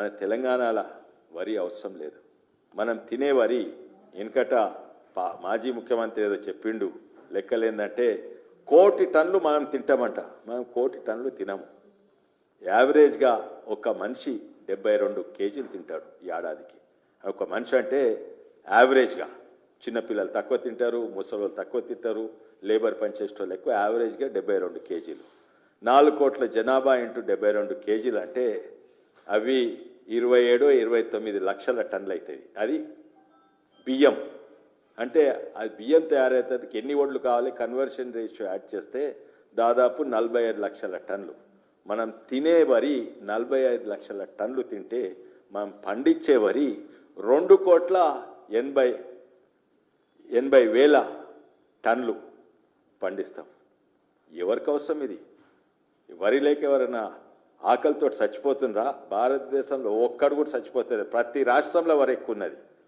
మన తెలంగాణలో వరి అవసరం లేదు. మనం తినే వరి వెనకట మాజీ ముఖ్యమంత్రి ఏదో చెప్పిండు, లెక్కలేందంటే 1 కోటి టన్నులు మనం తింటామంట. మనం 1 కోటి టన్నులు తినము. యావరేజ్గా ఒక మనిషి 72 కేజీలు తింటాడు ఈ ఏడాదికి. ఒక మనిషి అంటే యావరేజ్గా చిన్నపిల్లలు తక్కువ తింటారు, ముసలి తక్కువ తింటారు, లేబర్ పనిచేసేటోళ్ళు ఎక్కువ. యావరేజ్గా 72 కేజీలు. 4 కోట్ల జనాభా ఇంటూ 72 కేజీలు అంటే అవి 27-29 లక్షల టన్నులు అవుతుంది. అది బియ్యం అంటే అది బియ్యం తయారవుతుంది. ఎన్ని ఒడ్లు కావాలి, కన్వర్షన్ రేషియో యాడ్ చేస్తే దాదాపు 45 లక్షల టన్నులు. మనం తినే వరి 45 లక్షల టన్నులు తింటే మనం పండించే వరి 2,80,000 టన్నులు పండిస్తాం. ఎవరికి అవసరం ఇది? వరి లేక ఎవరైనా ఆకలితో చచ్చిపోతుండ్రా? భారతదేశంలో ఒక్కడు కూడా చచ్చిపోతుంది. ప్రతి రాష్ట్రంలో వరి ఎక్కువ ఉన్నది.